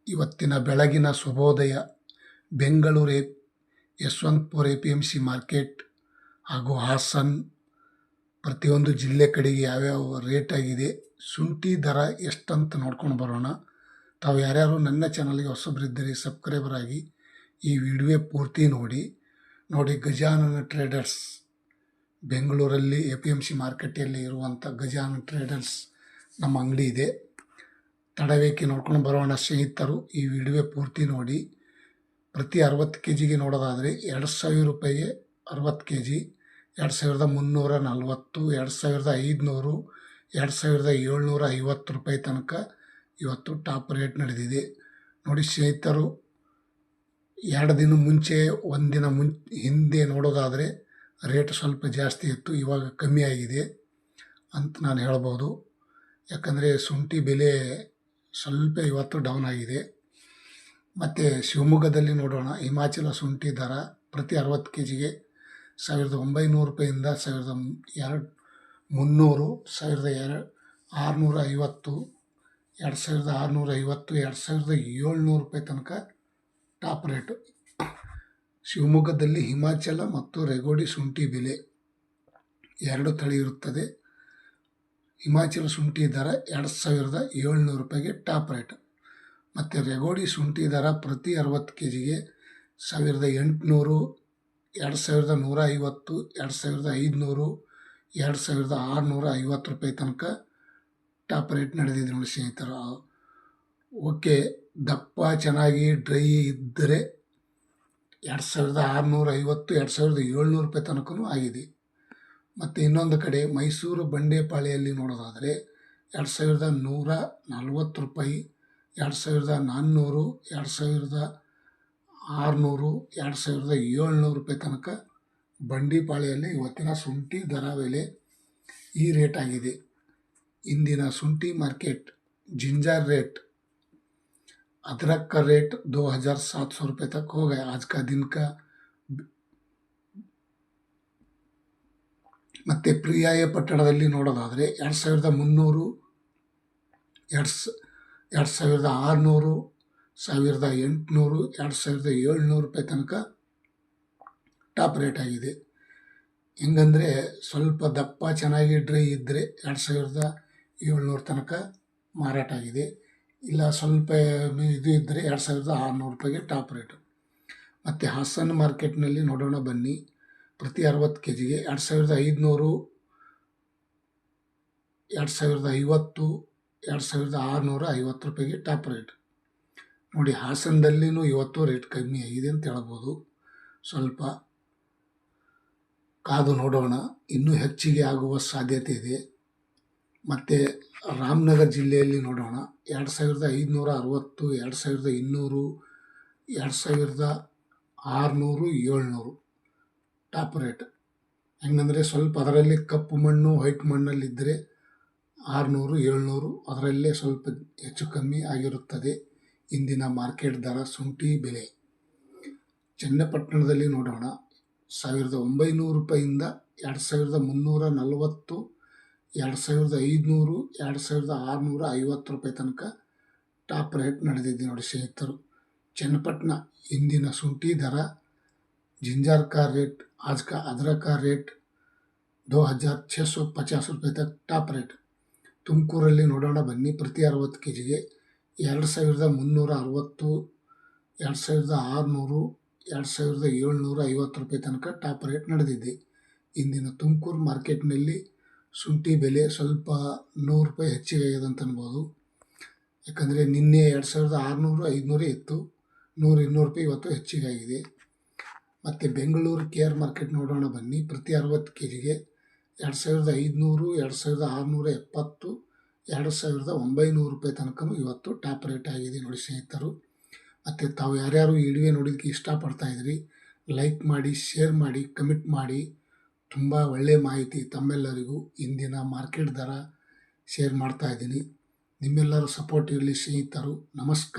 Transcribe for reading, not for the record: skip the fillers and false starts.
ಇವತ್ತಿನ ಬೆಳಗಿನ ಶುಭೋದಯ. ಬೆಂಗಳೂರು ಯಶವಂತಪುರ APMC ಮಾರ್ಕೆಟ್ ಹಾಗೂ ಹಾಸನ್ ಪ್ರತಿಯೊಂದು ಜಿಲ್ಲೆ ಕಡೆಗೆ ಯಾವ್ಯಾವ ರೇಟ್ ಆಗಿದೆ, ಶುಂಠಿ ದರ ಎಷ್ಟಂತ ನೋಡ್ಕೊಂಡು ಬರೋಣ. ತಾವು ಯಾರ್ಯಾರು ನನ್ನ ಚಾನಲ್ಗೆ ಹೊಸಬರಿದ್ದರೆ ಸಬ್ಸ್ಕ್ರೈಬರ್ ಆಗಿ ಈ ವಿಡಿಯೋ ಪೂರ್ತಿ ನೋಡಿ. ಗಜಾನನ ಟ್ರೇಡರ್ಸ್ ಬೆಂಗಳೂರಲ್ಲಿ APMC ಮಾರ್ಕೆಟಲ್ಲಿ ಇರುವಂಥ ಗಜಾನನ ಟ್ರೇಡರ್ಸ್ ನಮ್ಮ ಅಂಗಡಿ ಇದೆ. ತಡವೇಕೆ ನೋಡ್ಕೊಂಡು ಬರೋಣ ಸ್ನೇಹಿತರು. ಈ ವಿಡಿಯೋ ಪೂರ್ತಿ ನೋಡಿ. ಪ್ರತಿ 60 kg ನೋಡೋದಾದರೆ 2,000 ರೂಪಾಯಿಗೆ 60 kg, 2,340, 2,500, 2,750 ರೂಪಾಯಿ ತನಕ ಇವತ್ತು ಟಾಪ್ ರೇಟ್ ನಡೆದಿದೆ ನೋಡಿ ಸ್ನೇಹಿತರು. 2 ದಿನ ಮುಂಚೆ, ಒಂದು ದಿನ ಹಿಂದೆ ನೋಡೋದಾದರೆ ರೇಟ್ ಸ್ವಲ್ಪ ಜಾಸ್ತಿ ಇತ್ತು, ಇವಾಗ ಕಮ್ಮಿ ಆಗಿದೆ ಅಂತ ನಾನು ಹೇಳ್ಬೋದು. ಯಾಕಂದರೆ ಶುಂಠಿ ಬೆಲೆ ಸ್ವಲ್ಪ ಇವತ್ತು ಡೌನ್ ಆಗಿದೆ. ಮತ್ತು ಶಿವಮೊಗ್ಗದಲ್ಲಿ ನೋಡೋಣ. ಹಿಮಾಚಲ ಶುಂಠಿ ದರ ಪ್ರತಿ 60 kgಗೆ 1,900 ರೂಪಾಯಿಂದ 1,300, 1,650, 2,650, 2,700 ರೂಪಾಯಿ ತನಕ ಟಾಪ್ ರೇಟು. ಶಿವಮೊಗ್ಗದಲ್ಲಿ ಹಿಮಾಚಲ ಮತ್ತು ರೆಗೋಡಿ ಶುಂಠಿ ಬೆಲೆ 2 ತಳಿ ಇರುತ್ತದೆ. ಹಿಮಾಚಲ ಶುಂಠಿ ದರ 2,700 ರೂಪಾಯಿಗೆ ಟಾಪ್ ರೇಟ್. ಮತ್ತು ರೆಗೋಡಿ ಶುಂಠಿ ದರ ಪ್ರತಿ 60 kgಗೆ 1,800, 2,150, 2,500, 2,650 ರೂಪಾಯಿ ತನಕ ಟಾಪ್ ರೇಟ್ ನಡೆದಿದೆ ನೋಡಿ ಸ್ನೇಹಿತರು. ಓಕೆ, ದಪ್ಪ ಚೆನ್ನಾಗಿ ಡ್ರೈ ಇದ್ದರೆ 2,650, 2,700 ರೂಪಾಯಿ ತನಕನೂ ಆಗಿದೆ. ಮತ್ತು ಇನ್ನೊಂದು ಕಡೆ ಮೈಸೂರು ಬಂಡೆಪಾಳ್ಯಲ್ಲಿ ನೋಡೋದಾದರೆ 2,140 ರೂಪಾಯಿ, 2,400, 2,600, 2,700 ರೂಪಾಯಿ ತನಕ ಬಂಡಿಪಾಳ್ಯಲ್ಲಿ ಇವತ್ತಿನ ಶುಂಠಿ ದರ ಬೆಲೆ ಈ ರೇಟ್ ಆಗಿದೆ. ಇಂದಿನ ಶುಂಠಿ ಮಾರ್ಕೆಟ್ जिंजर रेट, अदरक का रेट 2,700 रुपये तक हो गया आज का दिन का. ಮತ್ತು ಪ್ರಿಯಾಯ ಪಟ್ಟಣದಲ್ಲಿ ನೋಡೋದಾದರೆ 2,300, 2,600, 1,800, 2,700 ರೂಪಾಯಿ ತನಕ ಟಾಪ್ ರೇಟ್ ಆಗಿದೆ. ಹೆಂಗಂದರೆ ಸ್ವಲ್ಪ ದಪ್ಪ ಚೆನ್ನಾಗಿ ಡ್ರೈ ಇದ್ದರೆ 2,700 ತನಕ ಮಾರಾಟ ಆಗಿದೆ. ಇಲ್ಲ ಸ್ವಲ್ಪ ಇದು ಇದ್ದರೆ 2,600 ರೂಪಾಯಿಗೆ ಟಾಪ್ ರೇಟು. ಮತ್ತು ಹಾಸನ್ ಮಾರ್ಕೆಟ್ನಲ್ಲಿ ನೋಡೋಣ ಬನ್ನಿ. ಪ್ರತಿ 60 kgಗೆ 2,500, 2,050, 2,650 ರೂಪಾಯಿಗೆ ಟಾಪ್ ರೇಟ್ ನೋಡಿ. ಹಾಸನದಲ್ಲಿನೂ ಇವತ್ತು ರೇಟ್ ಕಮ್ಮಿ ಆಗಿದೆ ಅಂತ ಹೇಳ್ಬೋದು. ಸ್ವಲ್ಪ ಕಾದು ನೋಡೋಣ, ಇನ್ನೂ ಹೆಚ್ಚಿಗೆ ಆಗುವ ಸಾಧ್ಯತೆ ಇದೆ. ಮತ್ತು ರಾಮನಗರ ಜಿಲ್ಲೆಯಲ್ಲಿ ನೋಡೋಣ. 2,560, 2,200, 2,600, 700 ಟಾಪ್ ರೇಟ್. ಹೆಂಗಂದರೆ ಸ್ವಲ್ಪ ಅದರಲ್ಲಿ ಕಪ್ಪು ಮಣ್ಣು, ವೈಟ್ ಮಣ್ಣಲ್ಲಿದ್ದರೆ 600, 700 ಅದರಲ್ಲೇ ಸ್ವಲ್ಪ ಹೆಚ್ಚು ಕಮ್ಮಿ ಆಗಿರುತ್ತದೆ ಇಂದಿನ ಮಾರ್ಕೆಟ್ ದರ ಶುಂಠಿ ಬೆಲೆ. ಚನ್ನಪಟ್ಟಣದಲ್ಲಿ ನೋಡೋಣ. 1,900 ರೂಪಾಯಿಂದ 2,340, 2,500, 2,650 ರೂಪಾಯಿ ತನಕ ಟಾಪ್ ರೇಟ್ ನಡೆದಿದೆ ನೋಡಿ ಸ್ನೇಹಿತರು. चन्नपटना इंदिನ ಶುಂಠಿ दर जिंजर का रेट, आज का अदरक का रेट 2,650 रुपये तक ಟಾಪ್ ರೇಟ್. ತುಮಕೂರಲ್ಲಿ ನೋಡೋಣ ಬನ್ನಿ. ಪ್ರತಿ 60 kgಗೆ 2,360, 2,600, 2,750 ರೂಪಾಯಿ ತನಕ ಟಾಪ್ ರೇಟ್ ನಡೆದಿದೆ. ಇಂದಿನ ತುಮಕೂರು ಮಾರ್ಕೆಟ್ನಲ್ಲಿ ಶುಂಠಿ ಬೆಲೆ ಸ್ವಲ್ಪ 100 ರೂಪಾಯಿ ಹೆಚ್ಚಿಗೆ ಆಗಿದೆ ಅಂತ ಅನ್ಬೋದು. ಯಾಕಂದರೆ ನಿನ್ನೆ 2,600, 500 ಇತ್ತು, 100-200 ರೂಪಾಯಿ ಇವತ್ತು ಹೆಚ್ಚಿಗಾಗಿದೆ. ಮತ್ತು ಬೆಂಗಳೂರು KR ಮಾರ್ಕೆಟ್ ನೋಡೋಣ ಬನ್ನಿ. ಪ್ರತಿ 60 kgಗೆ 2,500, 2,670, 2,900 ರೂಪಾಯಿ ತನಕ ಇವತ್ತು ಟಾಪ್ ರೇಟ್ ಆಗಿದೆ ನೋಡಿ ಸ್ನೇಹಿತರು. ಮತ್ತು ತಾವು ಯಾರ್ಯಾರು ಈ ವಿಡಿಯೋ ನೋಡೋದಕ್ಕೆ ಇಷ್ಟಪಡ್ತಾ ಇದ್ರಿ, ಲೈಕ್ ಮಾಡಿ, ಶೇರ್ ಮಾಡಿ, ಕಮೆಂಟ್ ಮಾಡಿ. ತುಂಬ ಒಳ್ಳೆಯ ಮಾಹಿತಿ ತಮ್ಮೆಲ್ಲರಿಗೂ ಇಂದಿನ ಮಾರ್ಕೆಟ್ ದರ ಶೇರ್ ಮಾಡ್ತಾ ಇದ್ದೀನಿ. ನಿಮ್ಮೆಲ್ಲರೂ ಸಪೋರ್ಟ್ ಇರಲಿ ಸ್ನೇಹಿತರು. ನಮಸ್ಕಾರ.